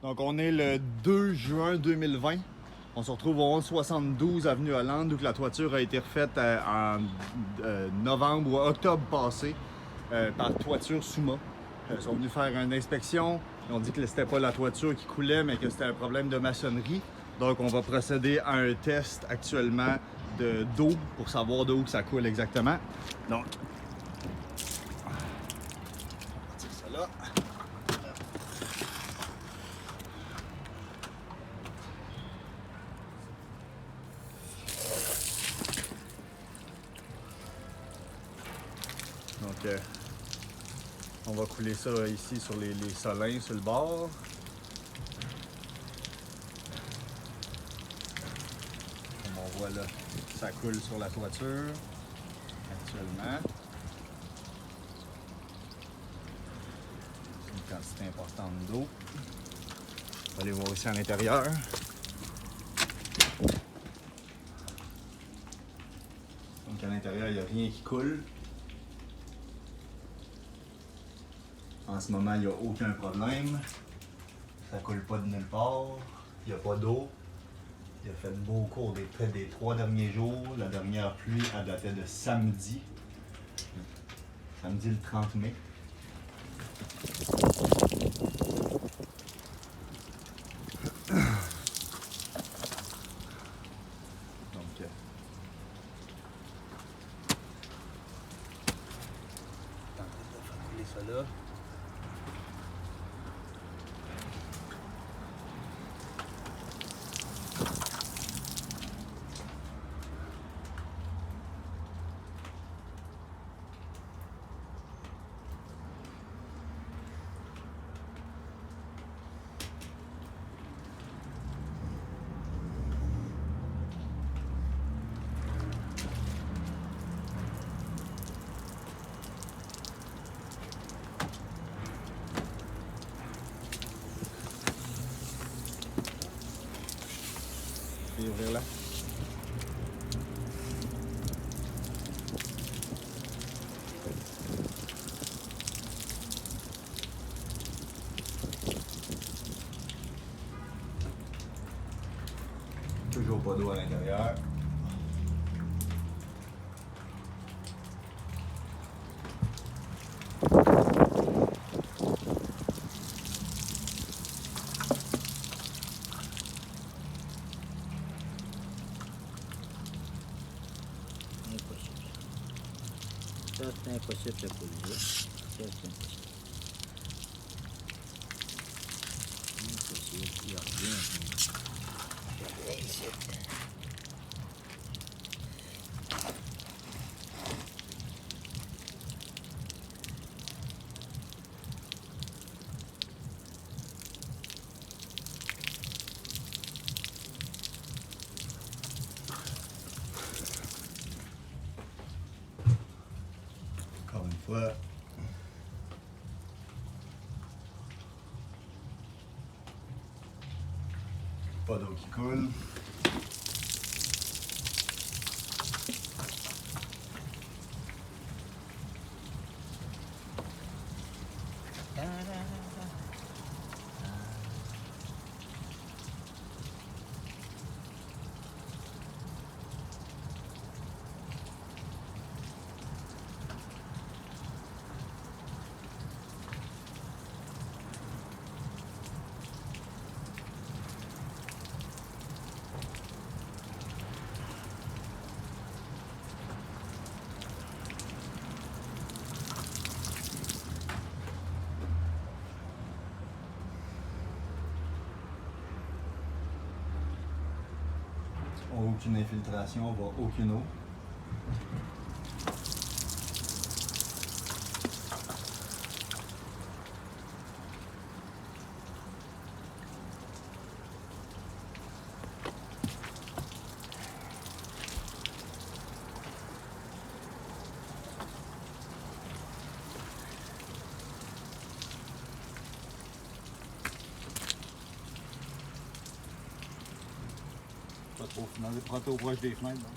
Donc on est le 2 juin 2020. On se retrouve au 1172 avenue Hollande où la toiture a été refaite en novembre ou octobre passé par Toiture Souma. Ils sont venus faire une inspection. Ils ont dit que c'était pas la toiture qui coulait, mais que c'était un problème de maçonnerie. Donc on va procéder à un test actuellement d'eau pour savoir d'où ça coule exactement. Donc, on va partir ça là. Donc, on va couler ça ici sur les solins sur le bord. Comme on voit là, ça coule sur la toiture actuellement. C'est une quantité importante d'eau. On va aller voir ici à l'intérieur. Donc à l'intérieur, il n'y a rien qui coule. En ce moment, il n'y a aucun problème. Ça coule pas de nulle part. Il n'y a pas d'eau. Il a fait beau au cours des 3 derniers jours. La dernière pluie, elle datait de samedi. Samedi le 30 mai. Donc, on va faire couler ça là. Et ouvrir là. Toujours pas d'eau à l'intérieur. Impossible. Ça, c'est impossible de couler. Ça, c'est impossible. Impossible. Il n'y a rien. Il n'y a rien ici. Encore une fois. Pas d'eau qui coule. Aucune infiltration, on voit aucune eau. Pas trop proche des fenêtres. Donc.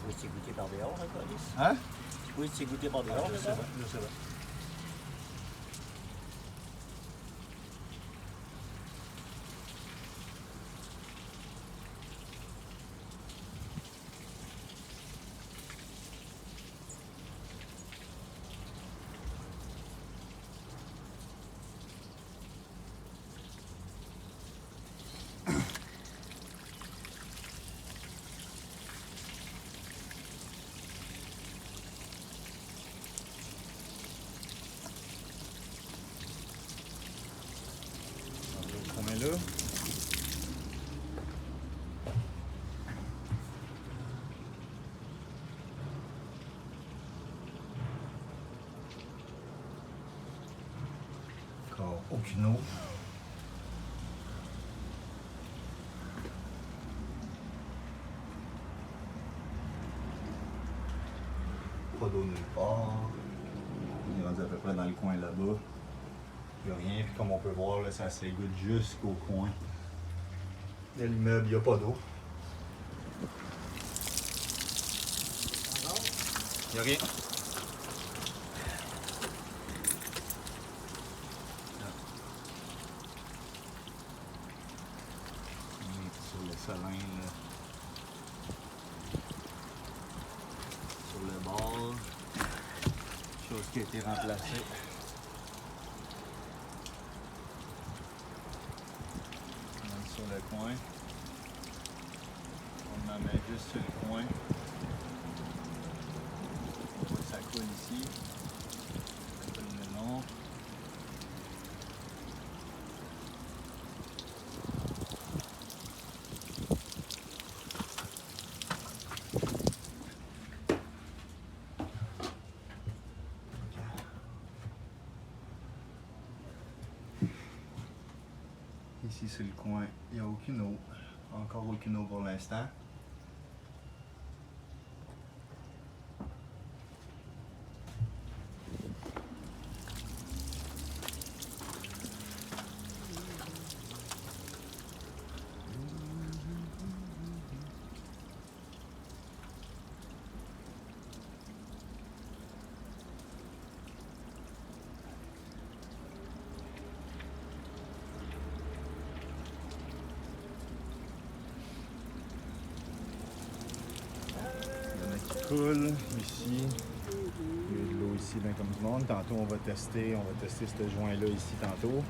Tu peux goûter par dehors, hein, Colis? Hein? Tu peux goûter par dehors, Je sais pas. Encore aucune eau. Pas d'eau nulle part. On est rendu à peu près dans le coin là-bas. Il n'y a rien. Puis comme on peut voir, là, ça s'égoutte jusqu'au coin de l'immeuble. Il n'y a pas d'eau. Il n'y a rien. On est sur le salin, là. Sur le bord. Chose qui a été remplacée. On est sur le coin. On en met juste sur le coin. On voit que ça coule ici. Ça coule le long. Ici c'est le coin, il n'y a aucune eau. Encore aucune eau pour l'instant. Coule ici. Il y a de l'eau ici, bien comme du monde. Tantôt, on va tester ce joint-là ici tantôt.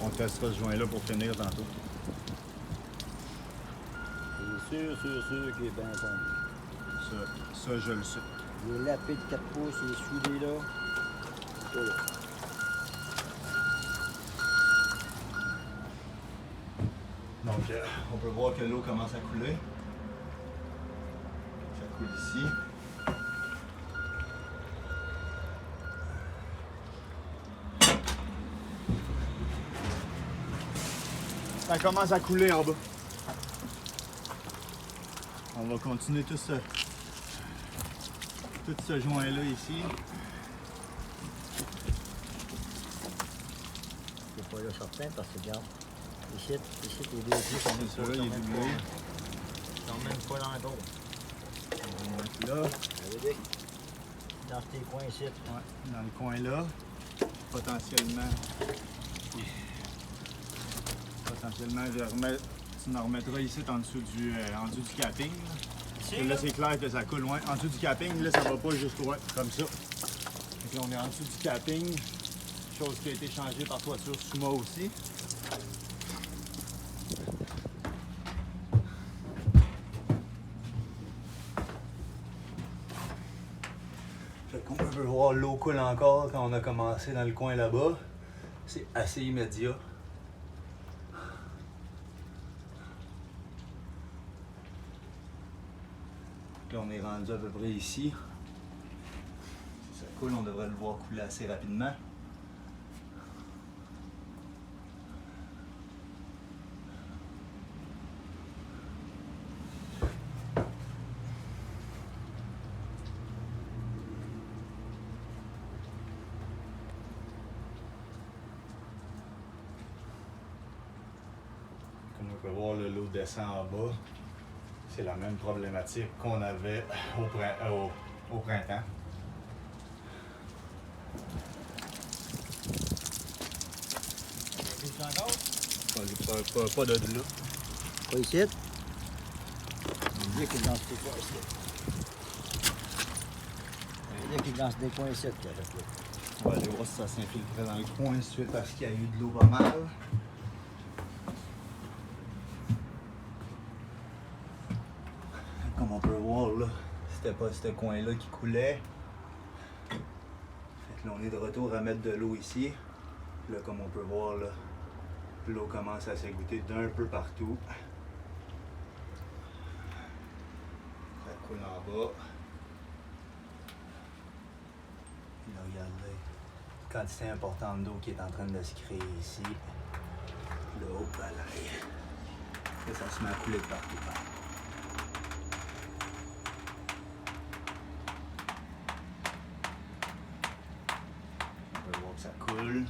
On testera ce joint-là pour finir tantôt. C'est sûr qu'il est bien tombé. Ça, je le sais. Il est lapé de 4 pouces, il est soudé là. C'est pas là. Donc, on peut voir que l'eau commence à couler. Ça coule ici. Ça commence à couler en bas. On va continuer tout ce joint-là ici. C'est pas là certain parce que regarde, ici les deux pieds sont même Celui-là, il est doublé. Ils sont même pas dans l'autre. On va mettre là. Dans ces coins ici. Ouais, dans le coin là. Potentiellement, tu en remettras ici en dessous du capping. Là, c'est clair que ça coule loin. En dessous du capping, là, ça va pas jusqu'au loin, comme ça. Donc là, on est en dessous du capping. Chose qui a été changée par toiture Suma aussi. Fait qu'on peut voir l'eau coule encore quand on a commencé dans le coin là-bas. C'est assez immédiat. Là, on est rendu à peu près ici. Si ça coule, on devrait le voir couler assez rapidement. Comme on peut voir, l'eau descend en bas. C'est la même problématique qu'on avait au printemps. Pas de là. Pas ici. Il dit qu'il est dans ces coins ici. Il dit qu'il est dans des coins ici. On va aller voir si ça s'infiltrait dans le coin suite à ce qu'il y a eu de l'eau pas mal. Comme on peut voir là, c'était pas ce coin-là qui coulait. Fait que là, on est de retour à mettre de l'eau ici. Là, comme on peut voir là, l'eau commence à s'égoutter d'un peu partout. Ça coule en bas. Là, regardez. quantité importante d'eau qui est en train de se créer ici. L'eau, ça se met à couler de partout. On peut voir que ça coule.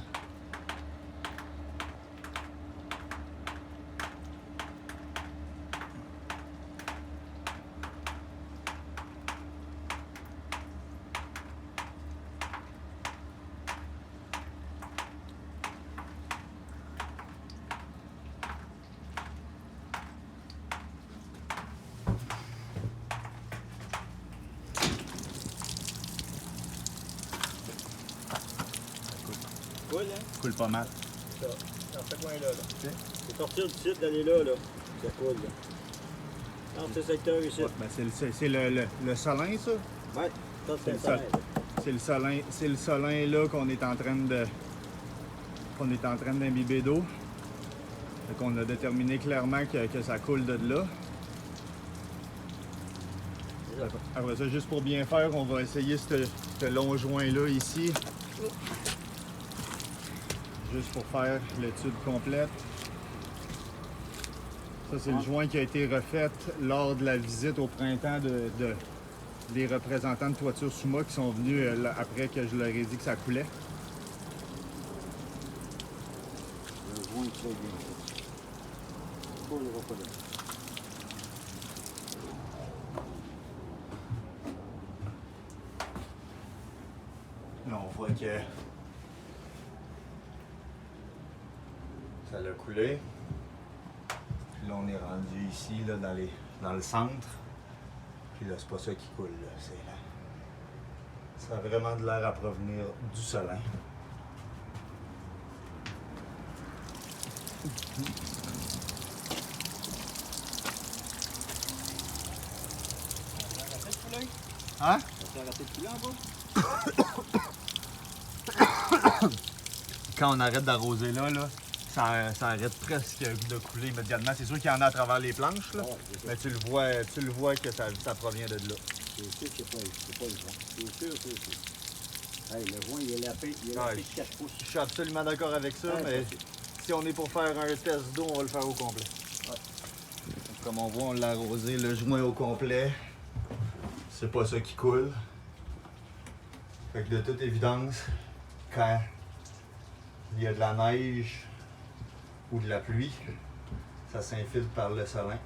Coule, hein? Coule pas mal. Ça. Dans ce coin-là. Là. Ok. C'est sortir du site d'aller là. Ça coule. Là. Dans ce secteur ici. Ouais, ben c'est le solin, ça? Ouais, ça c'est le le soleil. C'est le solin là qu'on est en train d'imbiber d'eau. Fait qu'on a déterminé clairement que ça coule de là. Après ça, juste pour bien faire, on va essayer ce long joint-là ici. Juste pour faire l'étude complète. Ça, c'est le joint qui a été refait lors de la visite au printemps des représentants de Toiture Suma qui sont venus après que je leur ai dit que ça coulait. Le joint est très bien fait. Pas le repas là. Là, on voit que ça a coulé. Puis là, on est rendu ici, là, dans le centre. Puis là, c'est pas ça qui coule, là. Ça a vraiment de l'air à provenir du solin. Hein? Ça s'est arrêté de couler en bas? Quand on arrête d'arroser là, ça arrête presque de couler immédiatement. C'est sûr qu'il y en a à travers les planches, là, Ouais, mais tu le vois que ça provient de là. c'est sûr que c'est pas le joint. C'est sûr. Hey, le joint, il est lapé, de 4 pouces. Je suis absolument d'accord avec ça, Ouais, mais si on est pour faire un test d'eau, on va le faire au complet. Ouais. Comme on voit, on l'a arrosé le joint au complet. C'est pas ça qui coule. Fait que de toute évidence, quand il y a de la neige ou de la pluie, ça s'infiltre par le solin.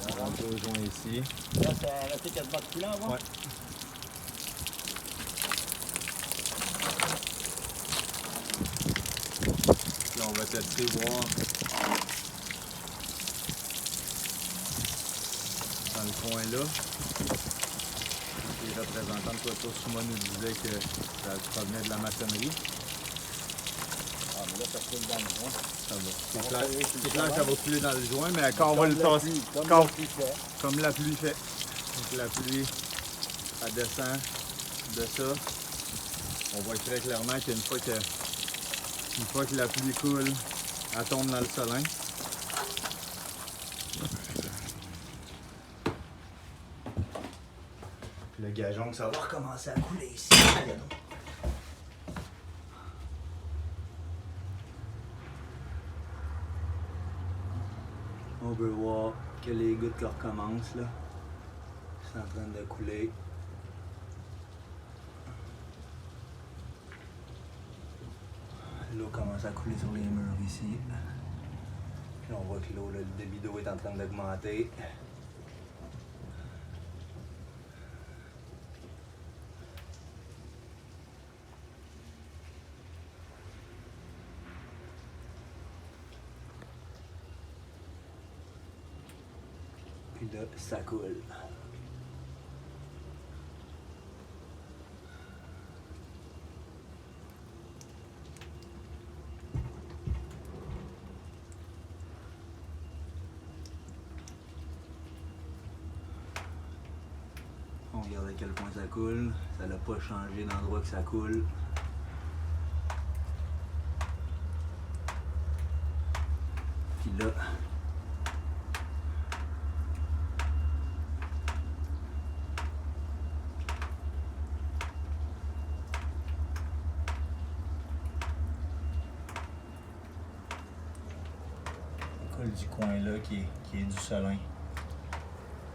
On rentre le joint ici. Là, ça a arrêté quasiment de couler en bas? Ouais. Là, on va tester, voir dans le coin là. Les représentants de Toiture Suma nous disaient que ça provenait de la maçonnerie. Ah, mais là, ça coule dans le joint. Ça va. C'est clair que ça va couler dans le joint, mais quand on va le tasser, comme la pluie fait. Donc la pluie, elle descend de ça. On voit très clairement qu'une fois que la pluie coule, elle tombe dans le solin. Puis le gageon que ça va recommencer à couler ici. On peut voir que les gouttes recommencent là. C'est en train de couler. L'eau commence à couler sur les murs ici. Puis on voit que l'eau, le débit d'eau est en train d'augmenter. Puis là, ça coule. On regarde à quel point ça coule. Ça n'a pas changé d'endroit que ça coule. Puis là, ça coule du coin là qui est du solin.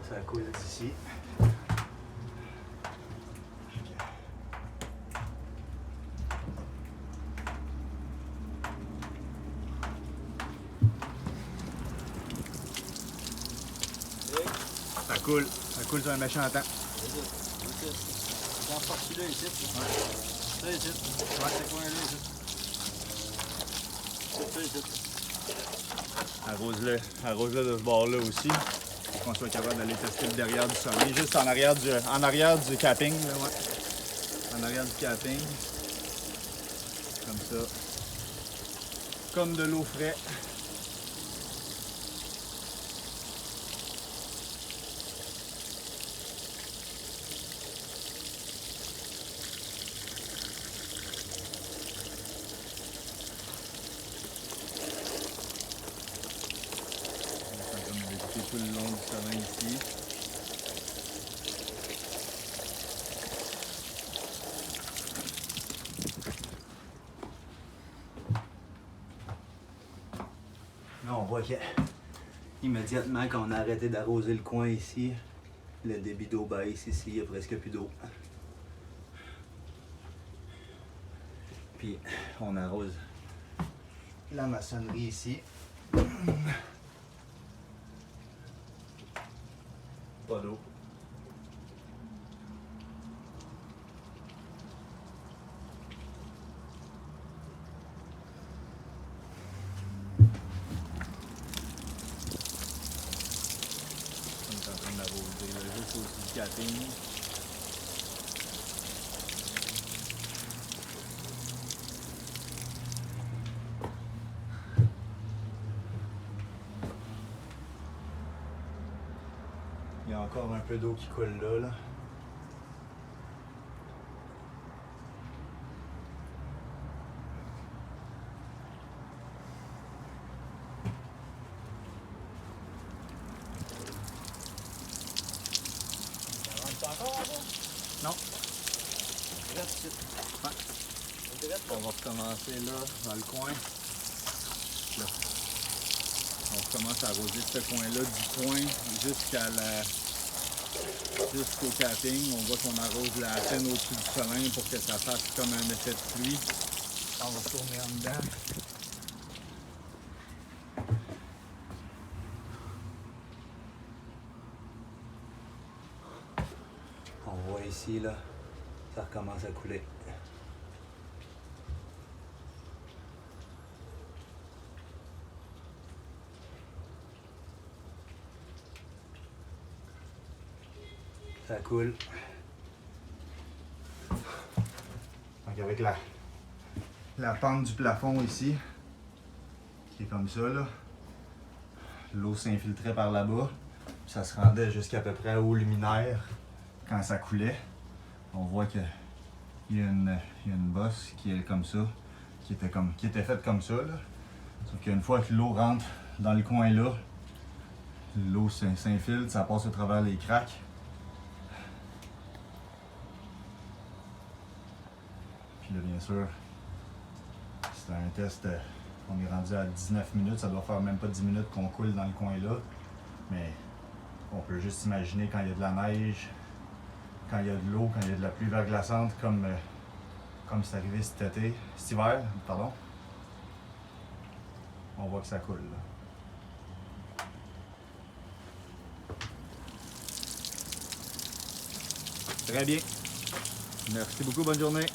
Ça coule d'ici. Ça coule sur un méchant temps. Dans partie là ici. Ça ici. Ouais, c'est coin là ici. Ça ici. Arrose-le de ce bord-là aussi. Pour qu'on soit capable d'aller tester le derrière du sommet. Juste en arrière du capping. Là, ouais. En arrière du capping. Comme ça. Comme de l'eau fraîche. Tout le long du terrain ici. Là, on voit que immédiatement quand on a arrêté d'arroser le coin ici, le débit d'eau baisse ici, il n'y a presque plus d'eau. Puis on arrose la maçonnerie ici. Pas d'eau. On est en train d'arroser juste au-dessus du capping. Il y a encore un peu d'eau qui coule là. Non. Ouais. On va recommencer là, dans le coin. Là. On recommence à arroser ce coin-là du coin jusqu'au capping. On voit qu'on arrose la peine au-dessus du solin pour que ça fasse comme un effet de pluie. On va tourner en dedans. On voit ici là, ça recommence à couler. Ça coule. Donc avec la pente du plafond ici, qui est comme ça là, l'eau s'infiltrait par là-bas, puis ça se rendait jusqu'à peu près au luminaire quand ça coulait. On voit qu'il y a une bosse qui est comme ça, qui était faite comme ça là. Sauf qu'une fois que l'eau rentre dans le coin là, l'eau s'infiltre, ça passe à travers les craques. Puis là, bien sûr, c'est un test, on est rendu à 19 minutes, ça doit faire même pas 10 minutes qu'on coule dans le coin là. Mais on peut juste imaginer quand il y a de la neige, quand il y a de l'eau, quand il y a de la pluie verglaçante, comme c'est arrivé cet hiver, pardon. On voit que ça coule là. Très bien. Merci beaucoup, bonne journée.